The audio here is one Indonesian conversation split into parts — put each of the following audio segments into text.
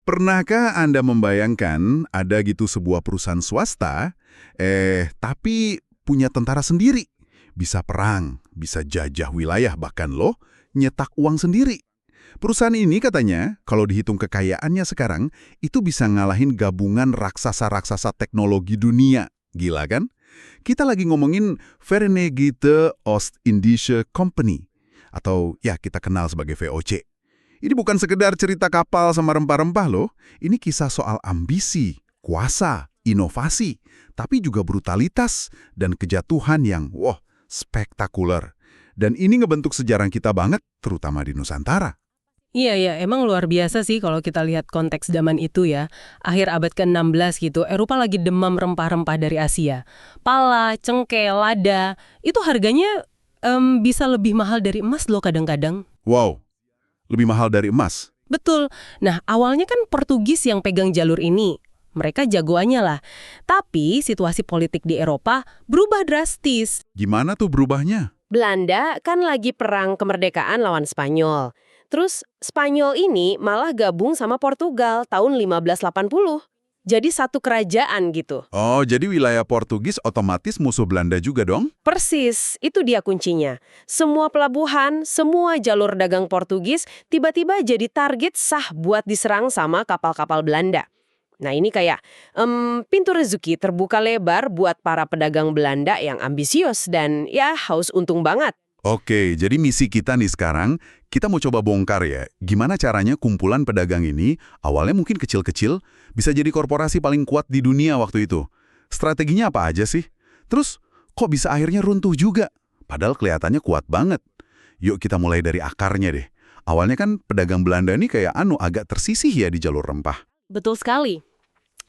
Pernahkah Anda membayangkan ada gitu sebuah perusahaan swasta, tapi punya tentara sendiri? Bisa perang, bisa jajah wilayah, bahkan loh, nyetak uang sendiri. Perusahaan ini katanya, kalau dihitung kekayaannya sekarang, itu bisa ngalahin gabungan raksasa-raksasa teknologi dunia. Gila kan? Kita lagi ngomongin Verenigde Oost-Indische Company, atau ya kita kenal sebagai VOC. Ini bukan sekedar cerita kapal sama rempah-rempah loh. Ini kisah soal ambisi, kuasa, inovasi, tapi juga brutalitas dan kejatuhan yang, wah, spektakuler. Dan ini ngebentuk sejarah kita banget, terutama di Nusantara. Iya, emang luar biasa sih kalau kita lihat konteks zaman itu ya. Akhir abad ke-16 gitu, Eropa lagi demam rempah-rempah dari Asia. Pala, cengkeh, lada, itu harganya bisa lebih mahal dari emas loh kadang-kadang. Wow, lebih mahal dari emas. Betul. Nah, awalnya kan Portugis yang pegang jalur ini. Mereka jagoannya lah. Tapi situasi politik di Eropa berubah drastis. Gimana tuh berubahnya? Belanda kan lagi perang kemerdekaan lawan Spanyol. Terus Spanyol ini malah gabung sama Portugal tahun 1580. Jadi satu kerajaan gitu. Oh, jadi wilayah Portugis otomatis musuh Belanda juga dong? Persis, itu dia kuncinya. Semua pelabuhan, semua jalur dagang Portugis tiba-tiba jadi target sah buat diserang sama kapal-kapal Belanda. Nah ini kayak pintu rezeki terbuka lebar buat para pedagang Belanda yang ambisius dan ya haus untung banget. Oke, jadi misi kita nih sekarang, kita mau coba bongkar ya, gimana caranya kumpulan pedagang ini, awalnya mungkin kecil-kecil, bisa jadi korporasi paling kuat di dunia waktu itu. Strateginya apa aja sih? Terus, kok bisa akhirnya runtuh juga? Padahal kelihatannya kuat banget. Yuk kita mulai dari akarnya deh. Awalnya kan pedagang Belanda ini kayak agak tersisih ya di jalur rempah. Betul sekali.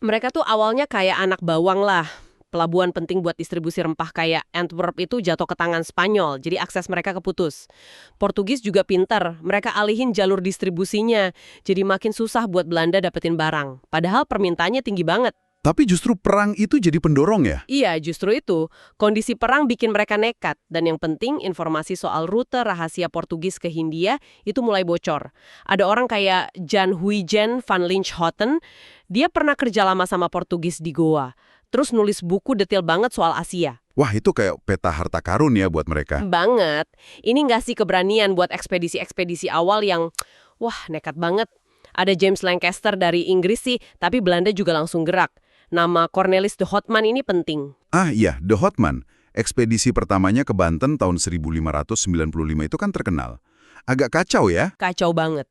Mereka tuh awalnya kayak anak bawang lah. Pelabuhan penting buat distribusi rempah kayak Antwerp itu jatuh ke tangan Spanyol, jadi akses mereka keputus. Portugis juga pintar, mereka alihin jalur distribusinya, jadi makin susah buat Belanda dapetin barang. Padahal permintaannya tinggi banget. Tapi justru perang itu jadi pendorong ya? Iya, justru itu. Kondisi perang bikin mereka nekat. Dan yang penting, informasi soal rute rahasia Portugis ke Hindia itu mulai bocor. Ada orang kayak Jan Huygen van Linschoten, dia pernah kerja lama sama Portugis di Goa. Terus nulis buku detail banget soal Asia. Wah, itu kayak peta harta karun ya buat mereka. Banget. Ini ngasih keberanian buat ekspedisi-ekspedisi awal yang, wah, nekat banget. Ada James Lancaster dari Inggris sih, tapi Belanda juga langsung gerak. Nama Cornelis de Houtman ini penting. Ah iya, de Houtman. Ekspedisi pertamanya ke Banten tahun 1595 itu kan terkenal. Agak kacau ya? Kacau banget.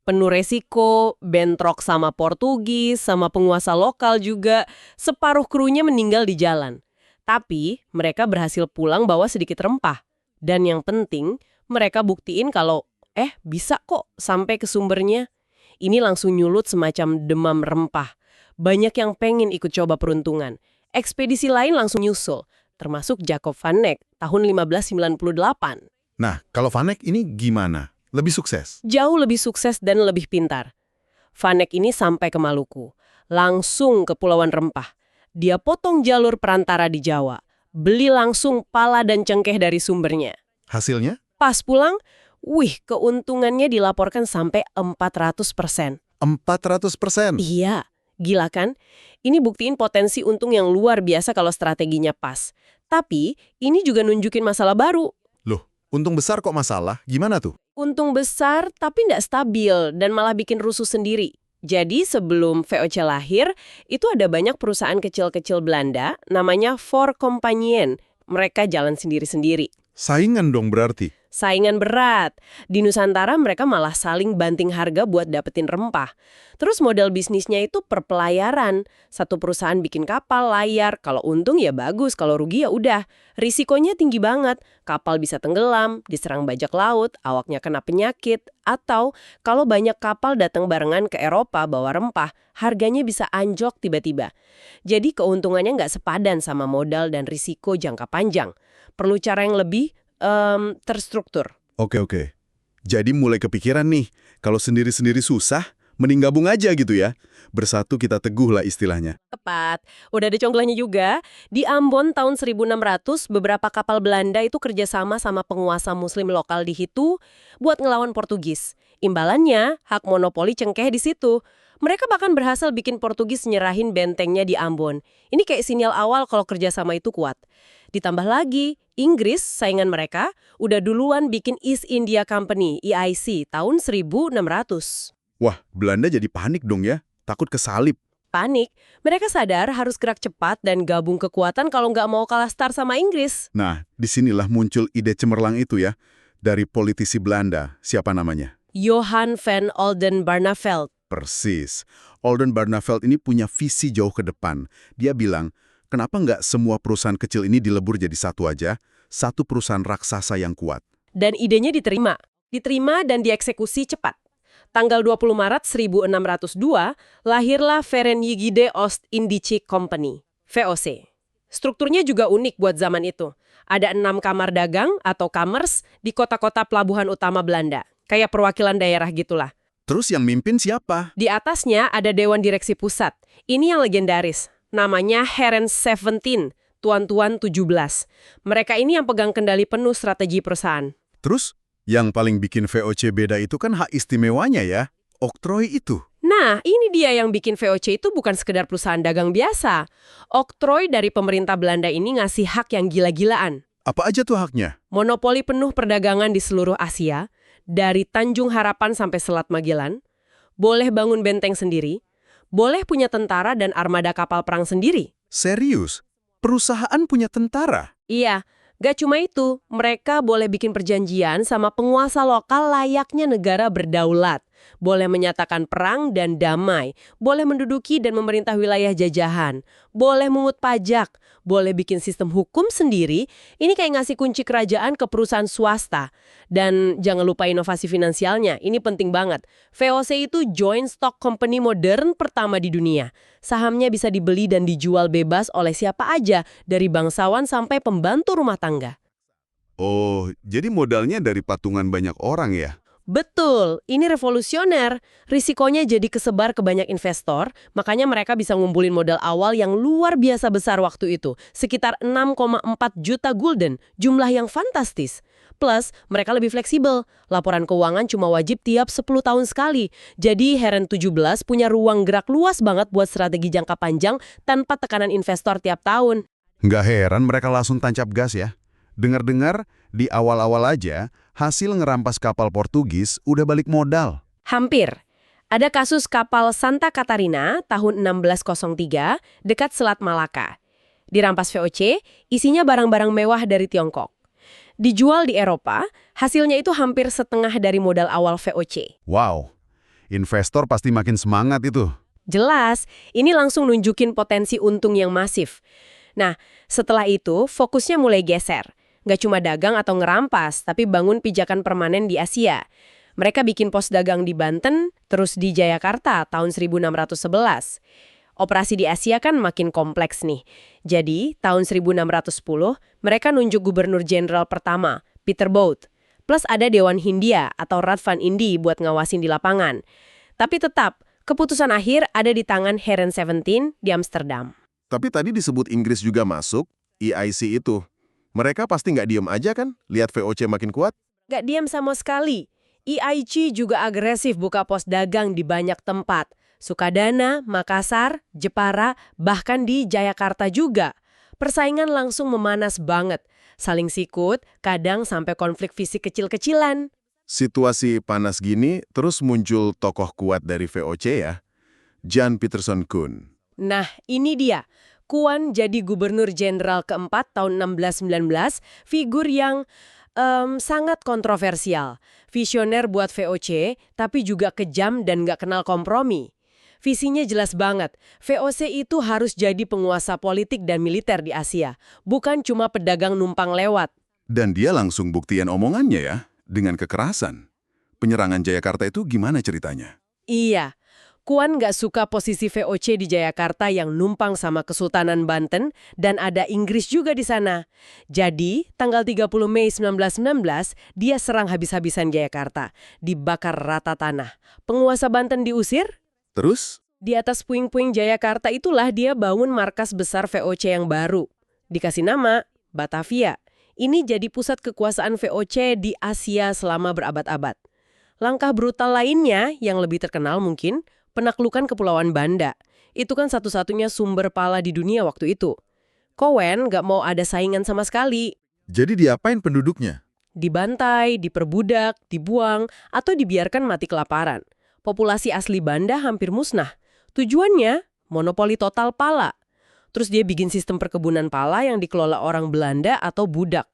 Penuh resiko, bentrok sama Portugis, sama penguasa lokal juga. Separuh krunya meninggal di jalan. Tapi mereka berhasil pulang bawa sedikit rempah. Dan yang penting, mereka buktiin kalau, bisa kok sampai ke sumbernya. Ini langsung nyulut semacam demam rempah. Banyak yang pengen ikut coba peruntungan. Ekspedisi lain langsung nyusul, termasuk Jacob van Eyck tahun 1598. Nah, kalau Van Eyck ini gimana? Lebih sukses? Jauh lebih sukses dan lebih pintar. Van Eyck ini sampai ke Maluku, langsung ke Pulauan Rempah. Dia potong jalur perantara di Jawa, beli langsung pala dan cengkeh dari sumbernya. Hasilnya? Pas pulang, keuntungannya dilaporkan sampai 400%. 400%? Iya, gila kan? Ini buktiin potensi untung yang luar biasa kalau strateginya pas. Tapi, ini juga nunjukin masalah baru. Loh, untung besar kok masalah? Gimana tuh? Untung besar tapi nggak stabil dan malah bikin rusuh sendiri. Jadi sebelum VOC lahir, itu ada banyak perusahaan kecil-kecil Belanda namanya Voorkompagnieën. Mereka jalan sendiri-sendiri. Saingan dong berarti? Saingan berat. Di Nusantara mereka malah saling banting harga buat dapetin rempah. Terus model bisnisnya itu per pelayaran. Satu perusahaan bikin kapal, layar. Kalau untung ya bagus, kalau rugi ya udah. Risikonya tinggi banget. Kapal bisa tenggelam, diserang bajak laut, awaknya kena penyakit. Atau kalau banyak kapal datang barengan ke Eropa bawa rempah, harganya bisa anjlok tiba-tiba. Jadi keuntungannya nggak sepadan sama modal dan risiko jangka panjang. Perlu cara yang lebih terstruktur. Oke. Jadi mulai kepikiran nih, kalau sendiri-sendiri susah, mending gabung aja gitu ya. Bersatu kita teguh lah istilahnya. Tepat. Udah ada conglahnya juga. Di Ambon tahun 1600, beberapa kapal Belanda itu kerjasama sama penguasa muslim lokal di Hitu buat ngelawan Portugis. Imbalannya, hak monopoli cengkeh di situ. Mereka bahkan berhasil bikin Portugis nyerahin bentengnya di Ambon. Ini kayak sinyal awal kalau kerjasama itu kuat. Ditambah lagi, Inggris, saingan mereka, udah duluan bikin East India Company, EIC, tahun 1600. Wah, Belanda jadi panik dong ya, takut kesalip. Panik, mereka sadar harus gerak cepat dan gabung kekuatan kalau nggak mau kalah start sama Inggris. Nah, disinilah muncul ide cemerlang itu ya, dari politisi Belanda, siapa namanya? Johan van Oldenbarnevelt. Persis. Oldenbarnevelt ini punya visi jauh ke depan. Dia bilang, kenapa nggak semua perusahaan kecil ini dilebur jadi satu aja, satu perusahaan raksasa yang kuat? Dan idenya diterima. Diterima dan dieksekusi cepat. Tanggal 20 Maret 1602, lahirlah Verenigde Oost-Indische Company, VOC. Strukturnya juga unik buat zaman itu. Ada 6 kamar dagang atau kamers di kota-kota pelabuhan utama Belanda. Kayak perwakilan daerah gitulah. Terus yang mimpin siapa? Di atasnya ada Dewan Direksi Pusat. Ini yang legendaris. Namanya Heren 17, Tuan-Tuan 17. Mereka ini yang pegang kendali penuh strategi perusahaan. Terus, yang paling bikin VOC beda itu kan hak istimewanya ya, oktroy itu. Nah, ini dia yang bikin VOC itu bukan sekedar perusahaan dagang biasa. Oktroy dari pemerintah Belanda ini ngasih hak yang gila-gilaan. Apa aja tuh haknya? Monopoli penuh perdagangan di seluruh Asia, dari Tanjung Harapan sampai Selat Magellan, boleh bangun benteng sendiri, boleh punya tentara dan armada kapal perang sendiri. Serius? Perusahaan punya tentara? Iya, gak cuma itu, mereka boleh bikin perjanjian sama penguasa lokal layaknya negara berdaulat. Boleh menyatakan perang dan damai, boleh menduduki dan memerintah wilayah jajahan, boleh mengut pajak, boleh bikin sistem hukum sendiri. Ini kayak ngasih kunci kerajaan ke perusahaan swasta. Dan jangan lupa inovasi finansialnya, ini penting banget. VOC itu joint stock company modern pertama di dunia. Sahamnya bisa dibeli dan dijual bebas oleh siapa aja, dari bangsawan sampai pembantu rumah tangga. Oh, jadi modalnya dari patungan banyak orang ya? Betul, ini revolusioner. Risikonya jadi kesebar ke banyak investor, makanya mereka bisa ngumpulin modal awal yang luar biasa besar waktu itu, sekitar 6,4 juta gulden, jumlah yang fantastis. Plus, mereka lebih fleksibel. Laporan keuangan cuma wajib tiap 10 tahun sekali. Jadi, Heren 17 punya ruang gerak luas banget buat strategi jangka panjang tanpa tekanan investor tiap tahun. Nggak heran mereka langsung tancap gas ya. Dengar-dengar, di awal-awal aja, hasil ngerampas kapal Portugis udah balik modal. Hampir. Ada kasus kapal Santa Catarina tahun 1603 dekat Selat Malaka. Dirampas VOC, isinya barang-barang mewah dari Tiongkok. Dijual di Eropa, hasilnya itu hampir setengah dari modal awal VOC. Wow, investor pasti makin semangat itu. Jelas, ini langsung nunjukin potensi untung yang masif. Nah, setelah itu fokusnya mulai geser. Nggak cuma dagang atau ngerampas, tapi bangun pijakan permanen di Asia. Mereka bikin pos dagang di Banten, terus di Jayakarta tahun 1611. Operasi di Asia kan makin kompleks nih. Jadi, tahun 1610, mereka nunjuk gubernur jenderal pertama, Peter Bout. Plus ada Dewan Hindia atau Raad van Indi buat ngawasin di lapangan. Tapi tetap, keputusan akhir ada di tangan Heren 17 di Amsterdam. Tapi tadi disebut Inggris juga masuk, EIC itu. Mereka pasti nggak diem aja kan, lihat VOC makin kuat? Gak diam sama sekali. EIC juga agresif buka pos dagang di banyak tempat. Sukadana, Makassar, Jepara, bahkan di Jayakarta juga. Persaingan langsung memanas banget. Saling sikut, kadang sampai konflik fisik kecil-kecilan. Situasi panas gini, terus muncul tokoh kuat dari VOC ya, Jan Pieterszoon Koen. Nah, ini dia. Koen jadi gubernur jenderal keempat tahun 1619, figur yang sangat kontroversial. Visioner buat VOC, tapi juga kejam dan nggak kenal kompromi. Visinya jelas banget, VOC itu harus jadi penguasa politik dan militer di Asia, bukan cuma pedagang numpang lewat. Dan dia langsung buktiin omongannya ya, dengan kekerasan. Penyerangan Jayakarta itu gimana ceritanya? Iya. Koen nggak suka posisi VOC di Jayakarta yang numpang sama Kesultanan Banten dan ada Inggris juga di sana. Jadi, tanggal 30 Mei 1919, dia serang habis-habisan Jayakarta, dibakar rata tanah. Penguasa Banten diusir? Terus? Di atas puing-puing Jayakarta itulah dia bangun markas besar VOC yang baru. Dikasih nama Batavia. Ini jadi pusat kekuasaan VOC di Asia selama berabad-abad. Langkah brutal lainnya yang lebih terkenal mungkin, penaklukan Kepulauan Banda. Itu kan satu-satunya sumber pala di dunia waktu itu. Cowen nggak mau ada saingan sama sekali. Jadi diapain penduduknya? Dibantai, diperbudak, dibuang, atau dibiarkan mati kelaparan. Populasi asli Banda hampir musnah. Tujuannya, monopoli total pala. Terus dia bikin sistem perkebunan pala yang dikelola orang Belanda atau budak.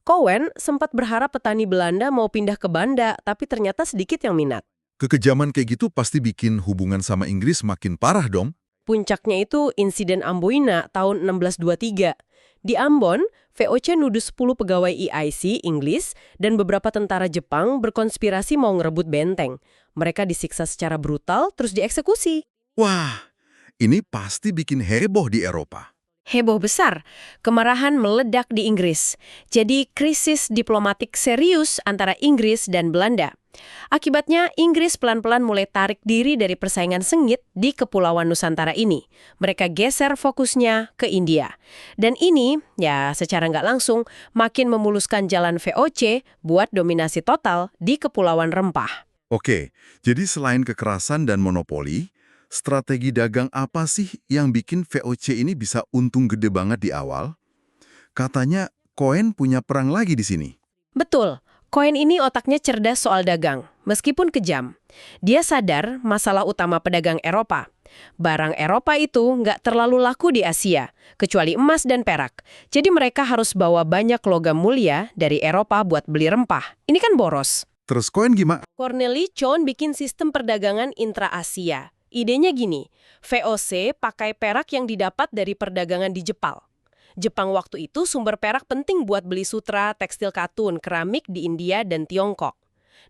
Cowen sempat berharap petani Belanda mau pindah ke Banda, tapi ternyata sedikit yang minat. Kekejaman kayak gitu pasti bikin hubungan sama Inggris makin parah dong. Puncaknya itu insiden Amboina tahun 1623. Di Ambon, VOC nuduh 10 pegawai EIC Inggris dan beberapa tentara Jepang berkonspirasi mau ngerebut benteng. Mereka disiksa secara brutal terus dieksekusi. Wah, ini pasti bikin heboh di Eropa. Heboh besar, kemarahan meledak di Inggris. Jadi krisis diplomatik serius antara Inggris dan Belanda. Akibatnya Inggris pelan-pelan mulai tarik diri dari persaingan sengit di Kepulauan Nusantara ini. Mereka geser fokusnya ke India. Dan ini, ya secara nggak langsung, makin memuluskan jalan VOC buat dominasi total di Kepulauan Rempah. Oke, jadi selain kekerasan dan monopoli, strategi dagang apa sih yang bikin VOC ini bisa untung gede banget di awal? Katanya Cowen punya perang lagi di sini. Betul. Cowen ini otaknya cerdas soal dagang, meskipun kejam. Dia sadar masalah utama pedagang Eropa. Barang Eropa itu nggak terlalu laku di Asia, kecuali emas dan perak. Jadi mereka harus bawa banyak logam mulia dari Eropa buat beli rempah. Ini kan boros. Terus Cowen gimana? Corneli Chon bikin sistem perdagangan intra-Asia. Idenya gini, VOC pakai perak yang didapat dari perdagangan di Jepang. Jepang waktu itu sumber perak penting buat beli sutra, tekstil katun, keramik di India dan Tiongkok.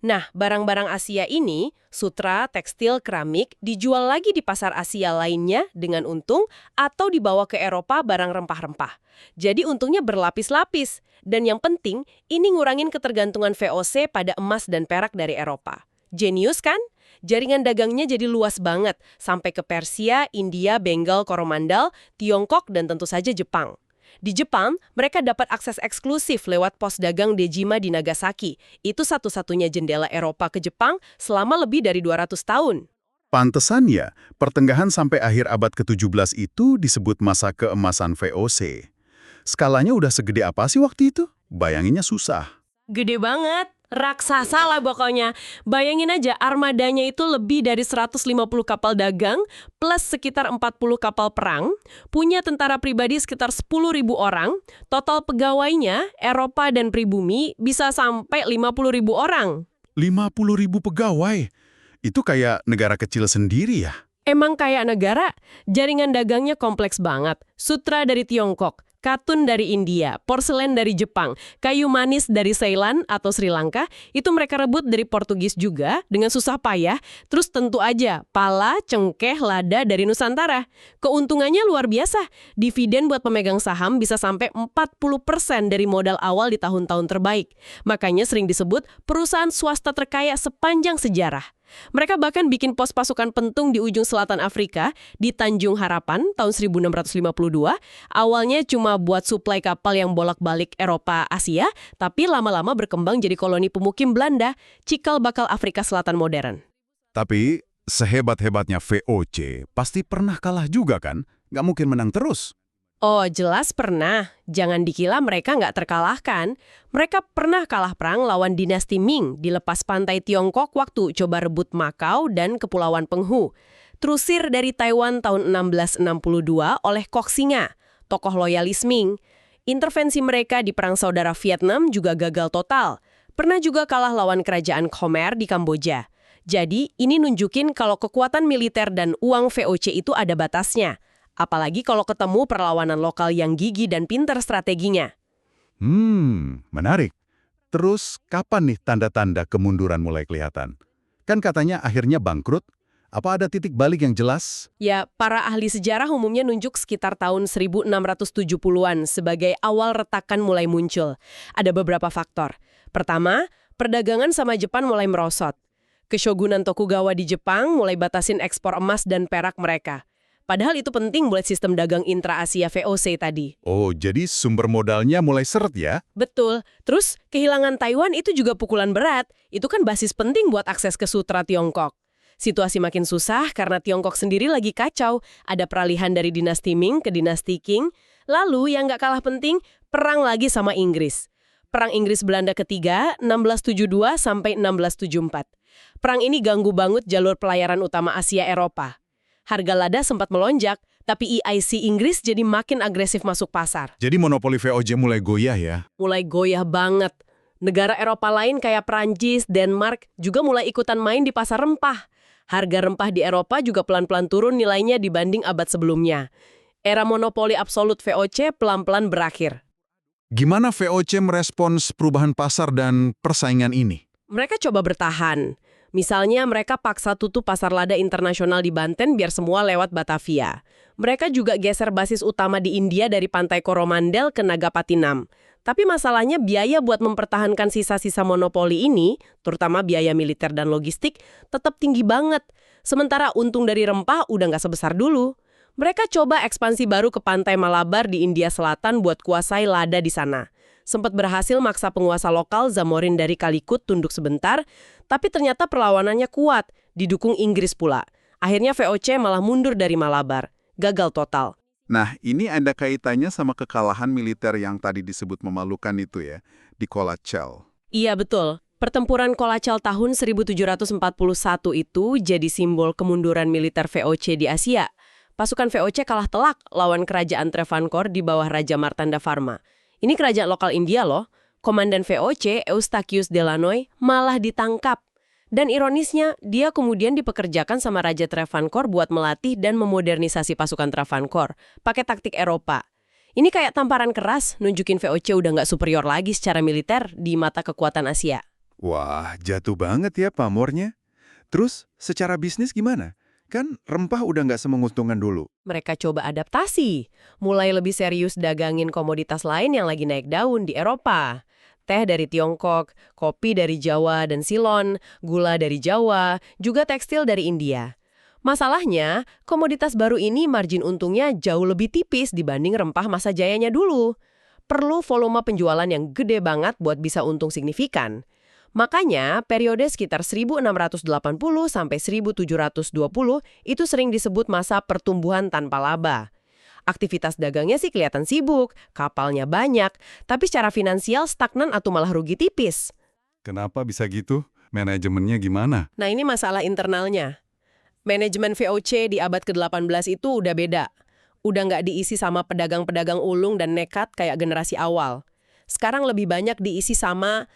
Nah, barang-barang Asia ini, sutra, tekstil, keramik, dijual lagi di pasar Asia lainnya dengan untung atau dibawa ke Eropa barang rempah-rempah. Jadi untungnya berlapis-lapis. Dan yang penting, ini ngurangin ketergantungan VOC pada emas dan perak dari Eropa. Jenius kan? Jaringan dagangnya jadi luas banget, sampai ke Persia, India, Bengal, Coromandel, Tiongkok, dan tentu saja Jepang. Di Jepang, mereka dapat akses eksklusif lewat pos dagang Dejima di Nagasaki. Itu satu-satunya jendela Eropa ke Jepang selama lebih dari 200 tahun. Pantesan ya, pertengahan sampai akhir abad ke-17 itu disebut masa keemasan VOC. Skalanya udah segede apa sih waktu itu? Bayanginnya susah. Gede banget. Raksasa lah pokoknya. Bayangin aja armadanya itu lebih dari 150 kapal dagang plus sekitar 40 kapal perang, punya tentara pribadi sekitar 10.000 orang, total pegawainya Eropa dan pribumi bisa sampai 50.000 orang. 50.000 pegawai? Itu kayak negara kecil sendiri ya? Emang kayak negara, jaringan dagangnya kompleks banget. Sutra dari Tiongkok, katun dari India, porselen dari Jepang, kayu manis dari Ceylon atau Sri Lanka, itu mereka rebut dari Portugis juga dengan susah payah. Terus tentu aja, pala, cengkeh, lada dari Nusantara. Keuntungannya luar biasa. Dividen buat pemegang saham bisa sampai 40% dari modal awal di tahun-tahun terbaik. Makanya sering disebut perusahaan swasta terkaya sepanjang sejarah. Mereka bahkan bikin pos pasukan pentung di ujung selatan Afrika, di Tanjung Harapan tahun 1652. Awalnya cuma buat suplai kapal yang bolak-balik Eropa-Asia, tapi lama-lama berkembang jadi koloni pemukim Belanda, cikal bakal Afrika Selatan modern. Tapi sehebat-hebatnya VOC, pasti pernah kalah juga kan? Nggak mungkin menang terus. Oh, jelas pernah. Jangan dikira mereka nggak terkalahkan. Mereka pernah kalah perang lawan dinasti Ming di lepas pantai Tiongkok waktu coba rebut Makau dan Kepulauan Penghu. Terusir dari Taiwan tahun 1662 oleh Kok Singa, tokoh loyalis Ming. Intervensi mereka di Perang Saudara Vietnam juga gagal total. Pernah juga kalah lawan kerajaan Khmer di Kamboja. Jadi, ini nunjukin kalau kekuatan militer dan uang VOC itu ada batasnya. Apalagi kalau ketemu perlawanan lokal yang gigih dan pinter strateginya. Menarik. Terus kapan nih tanda-tanda kemunduran mulai kelihatan? Kan katanya akhirnya bangkrut. Apa ada titik balik yang jelas? Ya, para ahli sejarah umumnya nunjuk sekitar tahun 1670-an sebagai awal retakan mulai muncul. Ada beberapa faktor. Pertama, perdagangan sama Jepang mulai merosot. Keshogunan Tokugawa di Jepang mulai batasin ekspor emas dan perak mereka. Padahal itu penting buat sistem dagang intra-Asia VOC tadi. Oh, jadi sumber modalnya mulai seret ya? Betul. Terus, kehilangan Taiwan itu juga pukulan berat. Itu kan basis penting buat akses ke sutra Tiongkok. Situasi makin susah karena Tiongkok sendiri lagi kacau. Ada peralihan dari dinasti Ming ke dinasti Qing. Lalu yang nggak kalah penting, perang lagi sama Inggris. Perang Inggris-Belanda ketiga, 1672 sampai 1674. Perang ini ganggu banget jalur pelayaran utama Asia Eropa. Harga lada sempat melonjak, tapi EIC Inggris jadi makin agresif masuk pasar. Jadi monopoli VOC mulai goyah ya? Mulai goyah banget. Negara Eropa lain kayak Prancis, Denmark juga mulai ikutan main di pasar rempah. Harga rempah di Eropa juga pelan-pelan turun nilainya dibanding abad sebelumnya. Era monopoli absolut VOC pelan-pelan berakhir. Gimana VOC merespons perubahan pasar dan persaingan ini? Mereka coba bertahan. Misalnya mereka paksa tutup pasar lada internasional di Banten biar semua lewat Batavia. Mereka juga geser basis utama di India dari Pantai Coromandel ke Nagapattinam. Tapi masalahnya biaya buat mempertahankan sisa-sisa monopoli ini, terutama biaya militer dan logistik, tetap tinggi banget. Sementara untung dari rempah udah nggak sebesar dulu. Mereka coba ekspansi baru ke Pantai Malabar di India Selatan buat kuasai lada di sana. Sempat berhasil maksa penguasa lokal Zamorin dari Calicut tunduk sebentar, tapi ternyata perlawanannya kuat, didukung Inggris pula. Akhirnya VOC malah mundur dari Malabar. Gagal total. Nah, ini ada kaitannya sama kekalahan militer yang tadi disebut memalukan itu ya, di Colachel. Iya betul. Pertempuran Colachel tahun 1741 itu jadi simbol kemunduran militer VOC di Asia. Pasukan VOC kalah telak lawan kerajaan Travancore di bawah Raja Martandavarma. Ini kerajaan lokal India loh. Komandan VOC, Eustachius Delanoy, malah ditangkap. Dan ironisnya, dia kemudian dipekerjakan sama Raja Travancore buat melatih dan memodernisasi pasukan Travancore, pakai taktik Eropa. Ini kayak tamparan keras, nunjukin VOC udah nggak superior lagi secara militer di mata kekuatan Asia. Wah, jatuh banget ya pamornya. Terus, secara bisnis gimana? Kan rempah udah nggak semenguntungkan dulu. Mereka coba adaptasi, mulai lebih serius dagangin komoditas lain yang lagi naik daun di Eropa. Teh dari Tiongkok, kopi dari Jawa dan Ceylon, gula dari Jawa, juga tekstil dari India. Masalahnya, komoditas baru ini margin untungnya jauh lebih tipis dibanding rempah masa jayanya dulu. Perlu volume penjualan yang gede banget buat bisa untung signifikan. Makanya, periode sekitar 1680 sampai 1720 itu sering disebut masa pertumbuhan tanpa laba. Aktivitas dagangnya sih kelihatan sibuk, kapalnya banyak, tapi secara finansial stagnan atau malah rugi tipis. Kenapa bisa gitu? Manajemennya gimana? Nah ini masalah internalnya. Manajemen VOC di abad ke-18 itu udah beda. Udah nggak diisi sama pedagang-pedagang ulung dan nekat kayak generasi awal. Sekarang lebih banyak diisi sama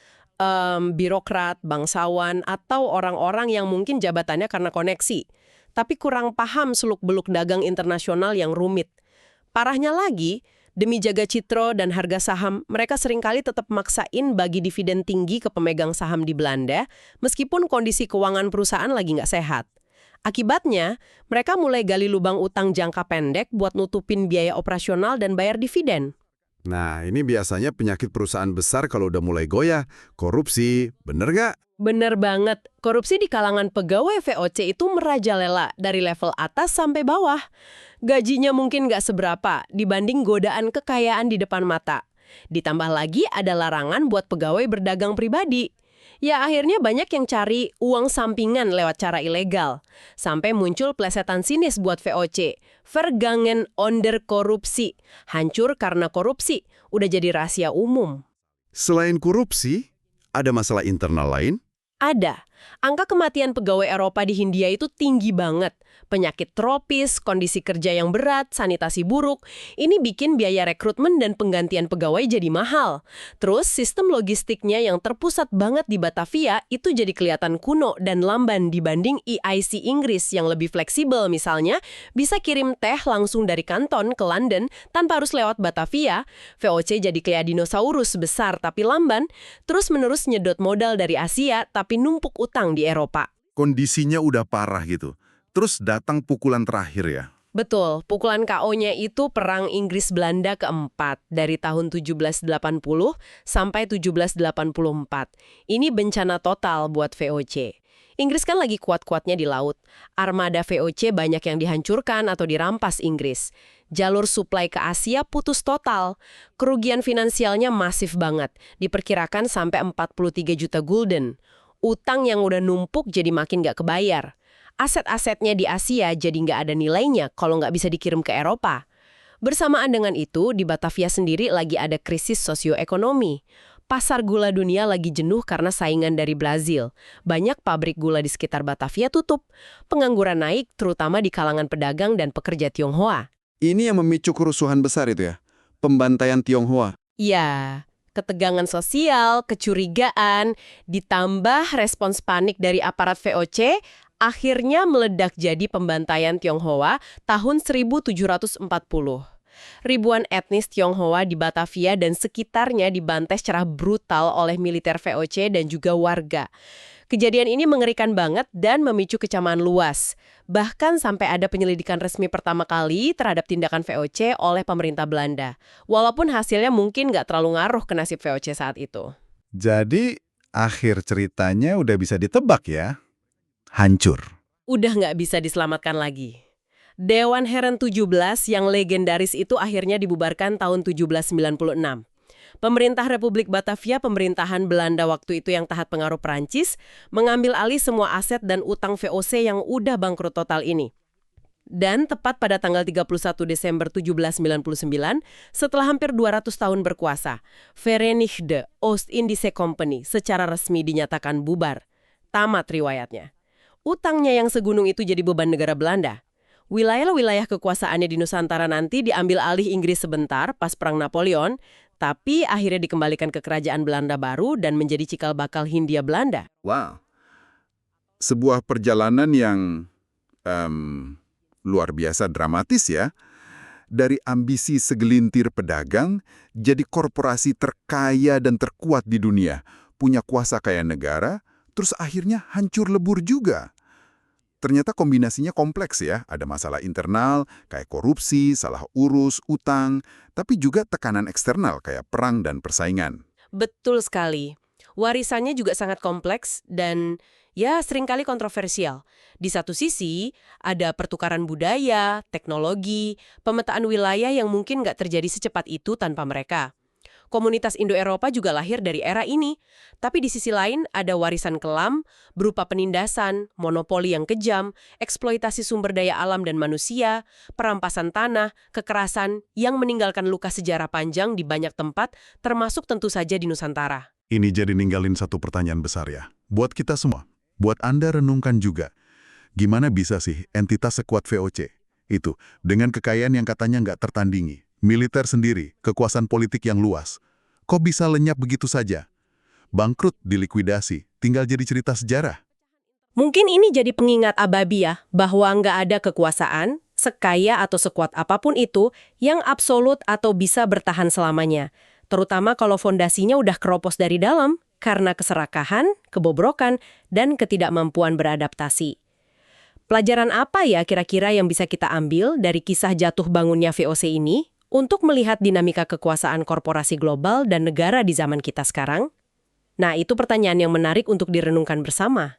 birokrat, bangsawan, atau orang-orang yang mungkin jabatannya karena koneksi. Tapi kurang paham seluk-beluk dagang internasional yang rumit. Parahnya lagi, demi jaga citra dan harga saham, mereka seringkali tetap maksain bagi dividen tinggi ke pemegang saham di Belanda, meskipun kondisi keuangan perusahaan lagi nggak sehat. Akibatnya, mereka mulai gali lubang utang jangka pendek buat nutupin biaya operasional dan bayar dividen. Nah, ini biasanya penyakit perusahaan besar kalau udah mulai goyah. Korupsi, bener nggak? Bener banget, korupsi di kalangan pegawai VOC itu merajalela dari level atas sampai bawah. Gajinya mungkin nggak seberapa dibanding godaan kekayaan di depan mata. Ditambah lagi ada larangan buat pegawai berdagang pribadi. Ya akhirnya banyak yang cari uang sampingan lewat cara ilegal. Sampai muncul plesetan sinis buat VOC. Vergangen onder korupsi. Hancur karena korupsi. Udah jadi rahasia umum. Selain korupsi, ada masalah internal lain? Ada. Angka kematian pegawai Eropa di Hindia itu tinggi banget. Penyakit tropis, kondisi kerja yang berat, sanitasi buruk. Ini bikin biaya rekrutmen dan penggantian pegawai jadi mahal. Terus sistem logistiknya yang terpusat banget di Batavia itu jadi kelihatan kuno dan lamban dibanding EIC Inggris yang lebih fleksibel misalnya. Bisa kirim teh langsung dari Kanton ke London tanpa harus lewat Batavia. VOC jadi kayak dinosaurus besar tapi lamban. Terus menerus nyedot modal dari Asia tapi numpuk utang di Eropa. Kondisinya udah parah gitu. Terus datang pukulan terakhir ya. Betul, pukulan KO-nya itu Perang Inggris-Belanda keempat dari tahun 1780 sampai 1784. Ini bencana total buat VOC. Inggris kan lagi kuat-kuatnya di laut. Armada VOC banyak yang dihancurkan atau dirampas Inggris. Jalur suplai ke Asia putus total. Kerugian finansialnya masif banget, diperkirakan sampai 43 juta gulden. Utang yang udah numpuk jadi makin gak kebayar. Aset-asetnya di Asia jadi nggak ada nilainya kalau nggak bisa dikirim ke Eropa. Bersamaan dengan itu, di Batavia sendiri lagi ada krisis sosioekonomi. Pasar gula dunia lagi jenuh karena saingan dari Brazil. Banyak pabrik gula di sekitar Batavia tutup. Pengangguran naik, terutama di kalangan pedagang dan pekerja Tionghoa. Ini yang memicu kerusuhan besar itu ya? Pembantaian Tionghoa. Ya, ketegangan sosial, kecurigaan, ditambah respons panik dari aparat VOC, akhirnya meledak jadi pembantaian Tionghoa tahun 1740. Ribuan etnis Tionghoa di Batavia dan sekitarnya dibantai secara brutal oleh militer VOC dan juga warga. Kejadian ini mengerikan banget dan memicu kecaman luas. Bahkan sampai ada penyelidikan resmi pertama kali terhadap tindakan VOC oleh pemerintah Belanda. Walaupun hasilnya mungkin nggak terlalu ngaruh ke nasib VOC saat itu. Jadi, akhir ceritanya udah bisa ditebak ya? Hancur. Udah nggak bisa diselamatkan lagi. Dewan Heren 17 yang legendaris itu akhirnya dibubarkan tahun 1796. Pemerintah Republik Batavia, pemerintahan Belanda waktu itu yang taat pengaruh Prancis, mengambil alih semua aset dan utang VOC yang udah bangkrut total ini. Dan tepat pada tanggal 31 Desember 1799, setelah hampir 200 tahun berkuasa, Verenigde Oost-Indische Company secara resmi dinyatakan bubar. Tamat riwayatnya. Utangnya yang segunung itu jadi beban negara Belanda. Wilayah-wilayah kekuasaannya di Nusantara nanti diambil alih Inggris sebentar pas Perang Napoleon, tapi akhirnya dikembalikan ke kerajaan Belanda baru dan menjadi cikal bakal Hindia Belanda. Wow. Sebuah perjalanan yang luar biasa dramatis ya. Dari ambisi segelintir pedagang, jadi korporasi terkaya dan terkuat di dunia. Punya kuasa kayak negara, terus akhirnya hancur lebur juga. Ternyata kombinasinya kompleks ya, ada masalah internal, kayak korupsi, salah urus, utang, tapi juga tekanan eksternal kayak perang dan persaingan. Betul sekali. Warisannya juga sangat kompleks dan ya seringkali kontroversial. Di satu sisi, ada pertukaran budaya, teknologi, pemetaan wilayah yang mungkin nggak terjadi secepat itu tanpa mereka. Komunitas Indo-Eropa juga lahir dari era ini. Tapi di sisi lain ada warisan kelam berupa penindasan, monopoli yang kejam, eksploitasi sumber daya alam dan manusia, perampasan tanah, kekerasan yang meninggalkan luka sejarah panjang di banyak tempat, termasuk tentu saja di Nusantara. Ini jadi ninggalin satu pertanyaan besar ya. Buat kita semua, buat Anda renungkan juga. Gimana bisa sih entitas sekuat VOC itu dengan kekayaan yang katanya nggak tertandingi? Militer sendiri, kekuasaan politik yang luas. Kok bisa lenyap begitu saja? Bangkrut, dilikuidasi, tinggal jadi cerita sejarah. Mungkin ini jadi pengingat ababi ya, bahwa nggak ada kekuasaan, sekaya atau sekuat apapun itu, yang absolut atau bisa bertahan selamanya. Terutama kalau fondasinya udah keropos dari dalam, karena keserakahan, kebobrokan, dan ketidakmampuan beradaptasi. Pelajaran apa ya kira-kira yang bisa kita ambil dari kisah jatuh bangunnya VOC ini? Untuk melihat dinamika kekuasaan korporasi global dan negara di zaman kita sekarang? Nah, itu pertanyaan yang menarik untuk direnungkan bersama.